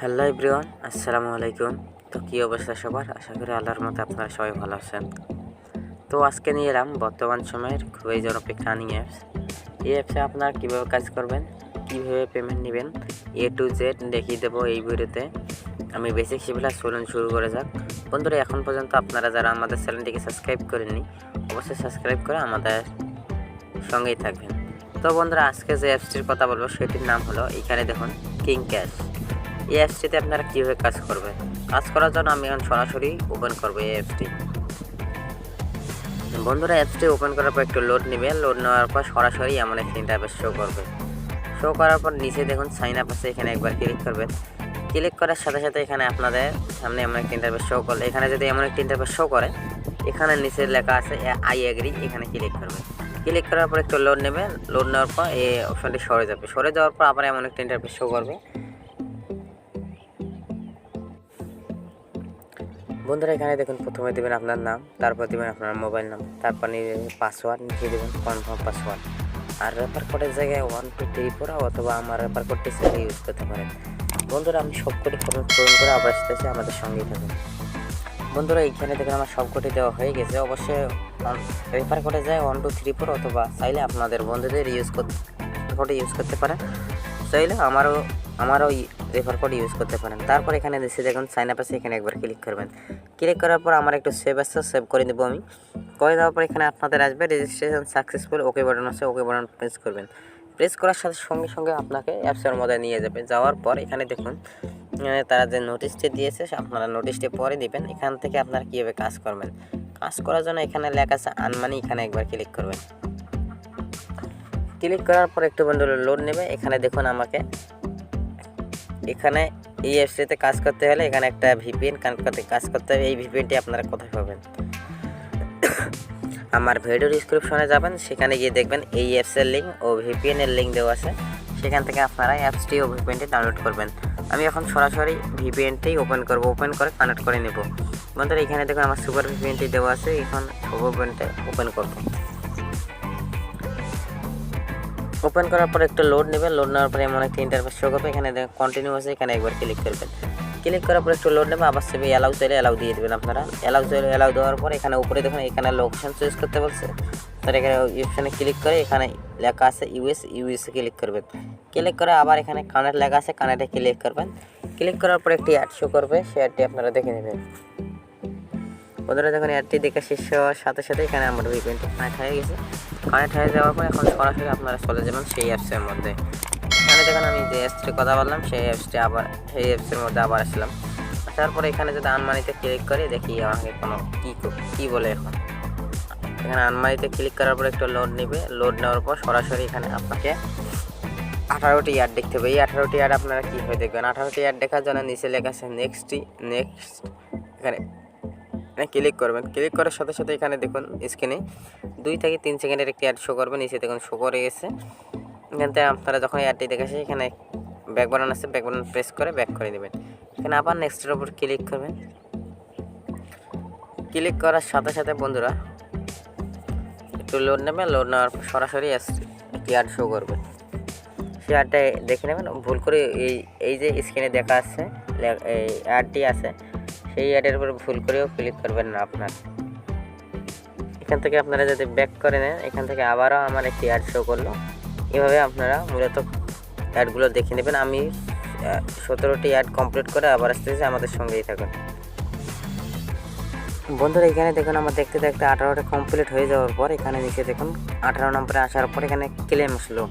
Hello everyone, আসসালামু আলাইকুম। তো কী অবস্থা সবার? আশা করি আল্লাহর মতো আপনারা সবাই ভালো আছেন। তো আজকে নিয়ে এলাম বর্তমান সময়ের খুবই জনপ্রিয় আর্নিং অ্যাপস। এই অ্যাপসে আপনারা কীভাবে কাজ করবেন, কীভাবে পেমেন্ট নেবেন, এ টু জেড দেখিয়ে দেবো এই ভিডিওতে। আমি বেসিক শিবলা চলুন শুরু করে যাক। বন্ধুরা, এখন পর্যন্ত আপনারা যারা আমাদের চ্যানেলটিকে সাবস্ক্রাইব করেননি, অবশ্যই সাবস্ক্রাইব করে আমাদের সঙ্গেই থাকবেন। তো বন্ধুরা, আজকে যে অ্যাপসটির কথা বলবো সেটির নাম হলো, এখানে দেখুন, bkash। এই অ্যাপসটিতে আপনারা কীভাবে কাজ করবেন। কাজ করার জন্য আমি এখন সরাসরি ওপেন করবো এই অ্যাপসটি। বন্ধুরা, অ্যাপসটি ওপেন করার পর একটু লোড নেবে। লোড নেওয়ার পর সরাসরি এমন একটি ইন্টারফেস শো করবে। শো করার পর নিচে দেখুন সাইন আপ আছে, এখানে একবার ক্লিক করবেন। ক্লিক করার সাথে সাথে এখানে আপনাদের সামনে এমন একটি ইন্টারফেস শো করলে, এখানে যদি এমন একটি ইন্টারফেস শো করে, এখানে নিচে লেখা আছে আই এগ্রি, এখানে ক্লিক করবেন। ক্লিক করার পর একটু লোড নেবে। লোড নেওয়ার পর এই অপশনটি সরে যাবে। সরে যাওয়ার পর আবার এমন একটি ইন্টারফেস শো করবে। বন্ধুরা, এখানে দেখুন, প্রথমে দেবেন আপনার নাম, তারপর দেবেন আপনার মোবাইল নাম্বার, তারপর পাসওয়ার্ড নিচে দেবেন কনফার্ম পাসওয়ার্ড। আর রেফার কোডের জায়গায় 1 2 3 4 অথবা আমার রেফার কোডটি সেটা ইউজ করতে পারেন। বন্ধুরা, আমি সবকটি ফর্ম পূরণ করে আবার আসতেছি, আমাদের সঙ্গেই থাকুন। বন্ধুরা, এইখানে দেখুন আমার সবকটি দেওয়া হয়ে গেছে। অবশ্যই রেফার কোডে যায় 1 2 3 4 অথবা চাইলে আপনাদের বন্ধুদের কোডে ইউজ করতে পারেন। চাইলে আমারও রেফার কোড ইউজ করতে পারেন। তারপর এখানে নিচে দেখুন সাইন আপ আছে, এখানে একবার ক্লিক করবেন। ক্লিক করার পর আমার একটু সেভ আছে, সেভ করে দেবো আমি। করে দেওয়ার পর এখানে আপনাদের আসবে রেজিস্ট্রেশন সাকসেসফুল, ওকে বাটন আছে, ওকে বাটন প্রেস করবেন। প্রেস করার সাথে সঙ্গে সঙ্গে আপনাকে অ্যাপসের মধ্যে নিয়ে যাবে। যাওয়ার পর এখানে দেখুন তারা যে নোটিশটি দিয়েছে, আপনারা নোটিশটি পরে দিবেন। এখান থেকে আপনারা কীভাবে কাজ করবেন। কাজ করার জন্য এখানে লেখা আছে আর্ন মানি, এখানে একবার ক্লিক করবেন। ক্লিক করার পর একটু বন্ধু লোড নেবে। এখানে দেখুন আমাকে এখানে এই অ্যাপসটিতে কাজ করতে হলে এখানে একটা ভিপিএন কানেক্ট করতে কাজ করতে হবে। এই ভিপিএনটি আপনারা কোথায় পাবেন? আমার ভিডিও ডিসক্রিপশনে যাবেন, সেখানে গিয়ে দেখবেন এই অ্যাপসের লিঙ্ক ও ভিপিএনের লিঙ্ক দেওয়া আছে। সেখান থেকে আপনারা অ্যাপসটি ও ভিপিএনটি ডাউনলোড করবেন। আমি এখন সরাসরি ভিপিএনটি ওপেন করব, ওপেন করে কানেক্ট করে নেব। বন্ধুরা, এখানে দেখুন আমার সুপার ভিপিএনটি দেওয়া আছে। এখন ভিপিএনটা ওপেন করব। ওপেন করার পর একটু লোড নেবেন। লোড নেওয়ার পরে এমন একটা ইন্টারফেস শো করবে। এখানে কন্টিনিউ আছে, এখানে একবার ক্লিক করবেন। ক্লিক করার পর একটু লোড নেবে। আবার সেভে অ্যালাউ চাইলে অ্যালাউ দিয়ে দেবেন আপনারা। অ্যালাউ দেওয়ার পর এখানে উপরে দেখুন এখানে লোকেশন চুজ করতে বলছে। তার এখানে অপশানে ক্লিক করে এখানে লেখা আছে ইউএসএ ক্লিক করবেন। ক্লিক করে আবার এখানে কানেক্ট লেখা আছে, কানেক্টে ক্লিক করবেন। ক্লিক করার পর একটি অ্যাড শো করবে, সেই অ্যাডটি আপনারা দেখে নেবেন। বন্ধুরা, দেখুন অ্যাডটি দেখে শেষ হওয়ার সাথে সাথে এখানে আমার ভিপিএনটি কানেক্ট হয়ে গেছে। কানেক্ট হয়ে যাওয়ার পর এখন সরাসরি আপনারা চলে যাবেন সেই অ্যাপসের মধ্যে। এখানে দেখুন আমি যে অ্যাপসটির কথা বললাম, সেই অ্যাপসের মধ্যে আবার আসলাম। তারপরে এখানে যদি আনমানিতে ক্লিক করি, দেখি আমাকে কোনো কী বলে। এখন এখানে আনমানিতে ক্লিক করার পর একটু লোড নেবে। লোড নেওয়ার পর সরাসরি এখানে আপনাকে 18টি অ্যাড দেখতে হবে। এই 18টি অ্যাড আপনারা কীভাবে দেখবেন? 18টি অ্যাড দেখার জন্য নিচে লেখা আছে নেক্সট। এখানে ক্লিক করবেন। ক্লিক করার সাথে সাথে এখানে দেখুন স্ক্রিনে 2 থেকে 3 সেকেন্ডের একটি অ্যাড শো করবে। নিচে দেখুন শো করে গেছে। এখান থেকে আপনারা যখন অ্যাডটি দেখেছে, এখানে ব্যাক বাটন আছে, ব্যাক বাটন প্রেস করে ব্যাক করে দেবেন। এখানে আবার নেক্সটের উপর ক্লিক করবেন। ক্লিক করার সাথে সাথে বন্ধুরা একটু লোড নেবেন। লোড নেওয়ার পর সরাসরি একটি অ্যাড শো করবে। সেই অ্যাডটা দেখে নেবেন। ভুল করে এই যে স্ক্রিনে দেখা আছে এই অ্যাডটি আছে, সেই অ্যাডের উপর ভুল করেও ক্লিক করবেন না আপনার। এখান থেকে আপনারা যদি ব্যাক করে নেন, এখান থেকে আবারও আমার একটি অ্যাড শো করলো। এভাবে আপনারা মূলত অ্যাডগুলো দেখে নেবেন। আমি 17টি অ্যাড কমপ্লিট করে আবার আসতেছি, আমাদের সঙ্গেই থাকুন। বন্ধুরা, এখানে দেখুন আমার দেখতে দেখতে 18টা কমপ্লিট হয়ে যাওয়ার পর এখানে নিচে দেখুন 18 নম্বরে আসার পর এখানে ক্লেম আসলো।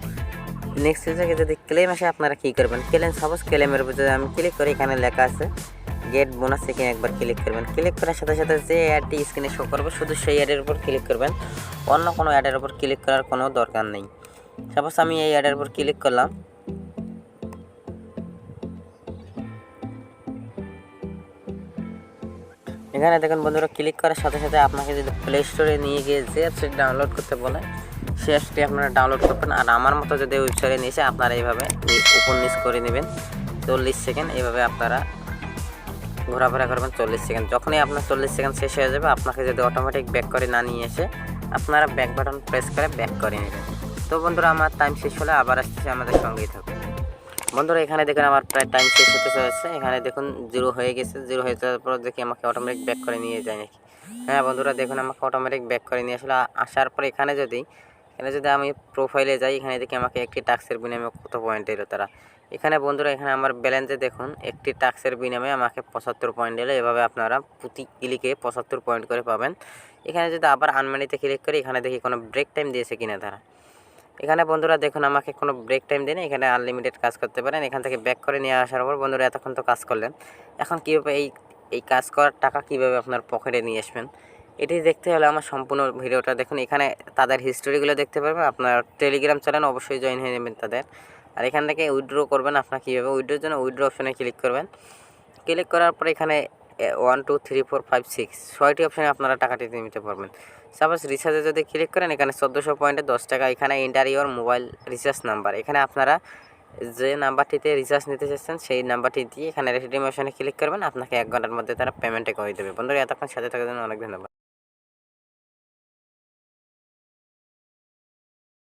নেক্সট জায়গায় যদি ক্লেম আসে, আপনারা কী করবেন? সাপোজ ক্লেমের উপর যদি আমি ক্লিক করি, এখানে লেখা আছে গেট বোনাস, এখানে একবার ক্লিক করবেন। ক্লিক করার সাথে সাথে যে অ্যাডটি স্ক্রিনে শো করবে, শুধু সেই অ্যাডের উপর ক্লিক করবেন। অন্য কোনো অ্যাডের উপর ক্লিক করার কোনো দরকার নেই। সাপোজ আমি এই অ্যাডের উপর ক্লিক করলাম। এখানে দেখুন বন্ধুরা, ক্লিক করার সাথে সাথে আপনাকে যদি প্লে স্টোরে নিয়ে গিয়ে যে অ্যাপসটি ডাউনলোড করতে বলে, সেই অ্যাপসটি আপনারা ডাউনলোড করবেন। আর আমার মতো যদি ওয়েবসাইটে নিয়েছে, আপনারা এইভাবে উপর নিচ করে নেবেন 40 সেকেন্ড। এইভাবে আপনারা ঘোরাফেরা করবেন 40 সেকেন্ড। যখনই আপনার 40 সেকেন্ড শেষ হয়ে যাবে, আপনাকে যদি অটোমেটিক ব্যাক করে না নিয়ে এসে, আপনারা ব্যাক বাটন প্রেস করে ব্যাক করে নেবেন। তো বন্ধুরা, আমার টাইম শেষ হলে আবার আসতেছে, আমাদের সঙ্গেই থাকুন। বন্ধুরা এখানে দেখুন আমার প্রায় টাইম শেষ হতে চলেছে, এখানে দেখুন 0 হয়ে গেছে। 0 হয়ে যাওয়ার পর দেখি আমাকে অটোমেটিক ব্যাক করে নিয়ে যায় নাকি। হ্যাঁ বন্ধুরা দেখুন আমাকে অটোমেটিক ব্যাক করে নিয়ে আসলে আসার পর এখানে যদি আমি প্রোফাইলে যাই, এখানে দেখি আমাকে একটি টাস্কের বিনিময়ে কত পয়েন্ট এলো তারা। এখানে বন্ধুরা এখানে আমার ব্যালেন্সে দেখুন একটি টাস্কের বিনিময়ে আমাকে 75 পয়েন্ট এলো। এভাবে আপনারা প্রতি ক্লিকে 75 পয়েন্ট করে পাবেন। এখানে যদি আবার আনমানিতে ক্লিক করি, এখানে দেখি কোনো ব্রেক টাইম দিয়েছে কিনা তারা। এখানে বন্ধুরা দেখুন আমাকে কোনো ব্রেক টাইম দেয়নি, এখানে আনলিমিটেড কাজ করতে পারেন। এখান থেকে ব্যাক করে নিয়ে আসার পর বন্ধুরা এতক্ষণ তো কাজ করলেন, এখন কীভাবে এই কাজ করার টাকা কীভাবে আপনার পকেটে নিয়ে আসবেন এটি দেখতে হলে আমার সম্পূর্ণ ভিডিওটা দেখুন। এখানে তাদের হিস্টোরিগুলো দেখতে পারবেন। আপনার টেলিগ্রাম চ্যানেল অবশ্যই জয়েন হয়ে নেবেন তাদের। আর এখান থেকে উইথড্র করবেন, আপনার কীভাবে উইথড্রোর জন্য উইথড্র অপশনে ক্লিক করবেন। ক্লিক করার পরে এখানে 1 2 3 4 5 6 ছয়টি অপশানে আপনারা টাকাটি নিতে পারবেন। সাপোজ রিচার্জে যদি ক্লিক করেন, এখানে 1400 পয়েন্টে 10 টাকা। এখানে enter your mobile recharge number, এখানে আপনারা যে নাম্বারটিতে রিচার্জ নিতে চাচ্ছেন সেই নাম্বারটি দিয়ে এখানে রেডিম অপশনে ক্লিক করবেন। আপনাকে 1 ঘন্টার মধ্যে তারা পেমেন্টে করে দেবে। বন্ধুরা এতক্ষণ সাথে থাকার জন্য অনেক ধন্যবাদ।